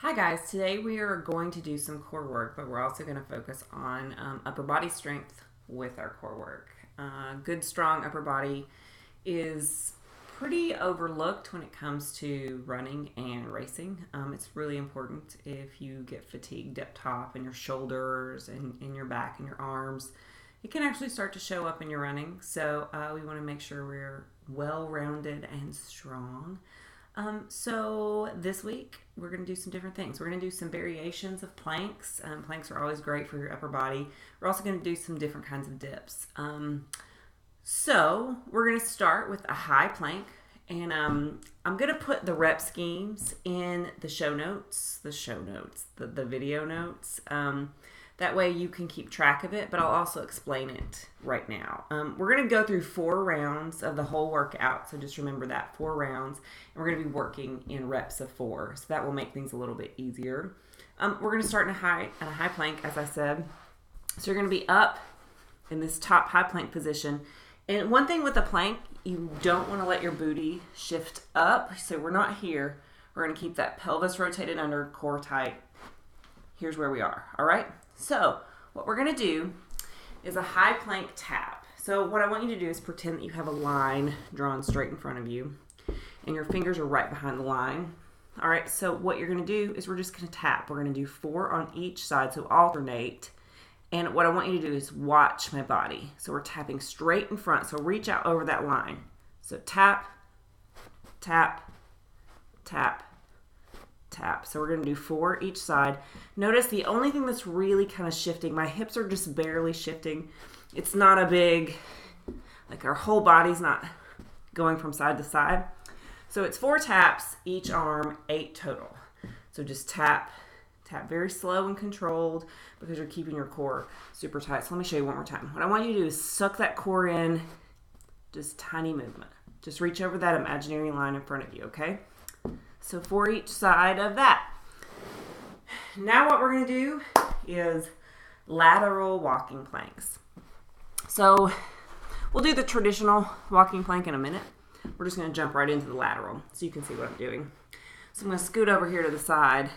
Hi guys, today we are going to do some core work, but we're also going to focus on upper body strength with our core work. Good strong upper body is pretty overlooked when it comes to running and racing. It's really important if you get fatigued up top in your shoulders and in your back and your arms. It can actually start to show up in your running, so we want to make sure we're well-rounded and strong. So this week we're going to do some different things. We're going to do some variations of planks. Planks are always great for your upper body. We're also going to do some different kinds of dips. So we're going to start with a high plank, and I'm going to put the rep schemes in the show notes, the video notes. That way you can keep track of it, but I'll also explain it right now. We're going to go through 4 rounds of the whole workout, so just remember that, 4 rounds. And we're going to be working in reps of 4, so that will make things a little bit easier. We're going to start in a high plank, as I said. So you're going to be up in this top high plank position. And one thing with the plank, you don't want to let your booty shift up. So we're not here. We're going to keep that pelvis rotated under, core tight. Here's where we are, all right? So what we're going to do is a high plank tap. So what I want you to do is pretend that you have a line drawn straight in front of you and your fingers are right behind the line. All right, so what you're going to do is we're just going to tap. We're going to do 4 on each side, so alternate. And what I want you to do is watch my body. So we're tapping straight in front, so reach out over that line. So tap, tap, tap, tap. So we're going to do 4 each side. Notice the only thing that's really kind of shifting, my hips are just barely shifting. It's not a big, like our whole body's not going from side to side. So it's 4 taps, each arm, 8 total. So just tap, tap very slow and controlled because you're keeping your core super tight. So let me show you one more time. What I want you to do is suck that core in, just tiny movement. Just reach over that imaginary line in front of you, okay? So 4 each side of that. Now what we're going to do is lateral walking planks. So we'll do the traditional walking plank in a minute. We're just going to jump right into the lateral so you can see what I'm doing. So I'm going to scoot over here to the side.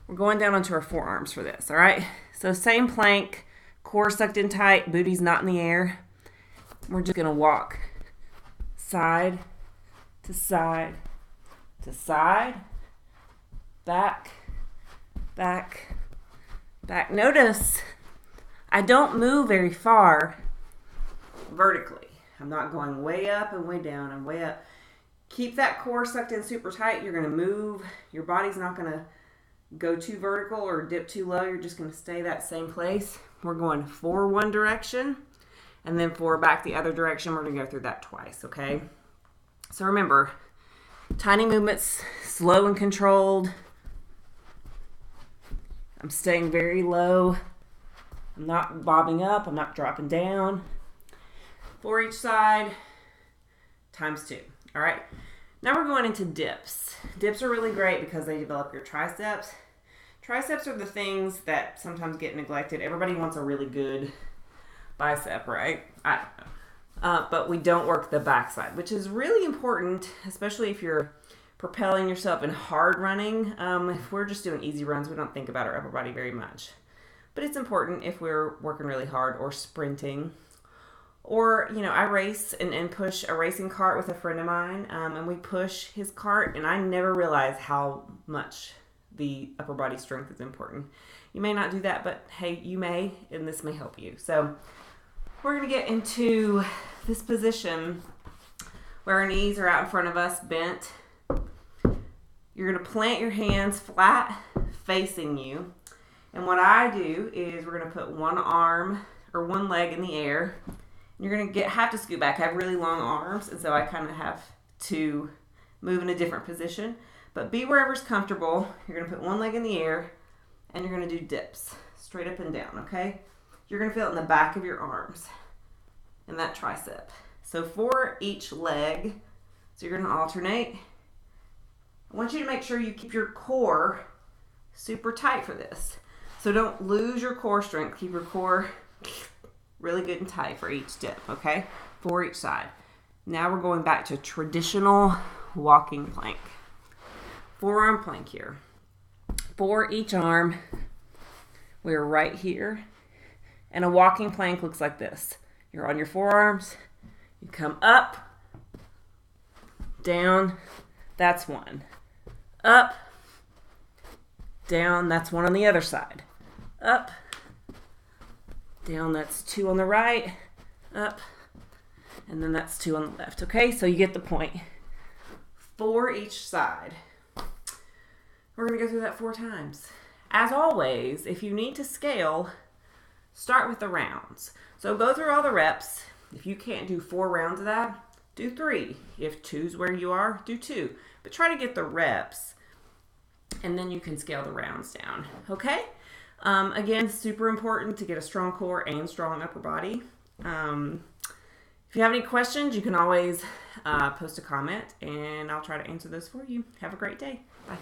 We're going down onto our forearms for this, all right? So same plank, core sucked in tight, booty's not in the air. We're just going to walk side to side to side, back, back, back. Notice I don't move very far vertically. I'm not going way up and way down and way up. Keep that core sucked in super tight. You're going to move. Your body's not going to go too vertical or dip too low. You're just going to stay that same place. We're going 4 one direction and then 4 back the other direction. We're going to go through that twice, okay? So remember, tiny movements, slow and controlled. I'm staying very low. I'm not bobbing up. I'm not dropping down. 4 each side, times 2. All right. Now we're going into dips. Dips are really great because they develop your triceps. Triceps are the things that sometimes get neglected. Everybody wants a really good bicep, right? I don't know. But we don't work the backside, which is really important, especially if you're propelling yourself in hard running. If we're just doing easy runs, we don't think about our upper body very much. But it's important if we're working really hard or sprinting. Or, you know, I race and push a racing cart with a friend of mine, and we push his cart, and I never realized how much the upper body strength is important. You may not do that, but hey, you may, and this may help you. So we're going to get into this position where our knees are out in front of us, bent. You're going to plant your hands flat facing you. And what I do is we're going to put one arm or one leg in the air. You're going to have to scoot back. I have really long arms, and so I kind of have to move in a different position. But be wherever's comfortable. You're going to put one leg in the air, and you're going to do dips, straight up and down, okay? You're going to feel it in the back of your arms and that tricep. So 4 each leg. So you're going to alternate. I want you to make sure you keep your core super tight for this. So don't lose your core strength. Keep your core really good and tight for each dip, okay? 4 each side. Now we're going back to traditional walking plank. Forearm plank here. for each arm. We're right here. And a walking plank looks like this. You're on your forearms. You come up, down. That's one. Up, down. That's one on the other side. Up, down. That's two on the right. Up, and then that's two on the left. Okay, so you get the point. For each side. We're going to go through that 4 times. As always, if you need to scale, start with the rounds. So go through all the reps. If you can't do 4 rounds of that, do 3. If 2's where you are, do 2. But try to get the reps, and then you can scale the rounds down. Okay? Again, super important to get a strong core and strong upper body. If you have any questions, you can always post a comment, and I'll try to answer those for you. Have a great day. Bye.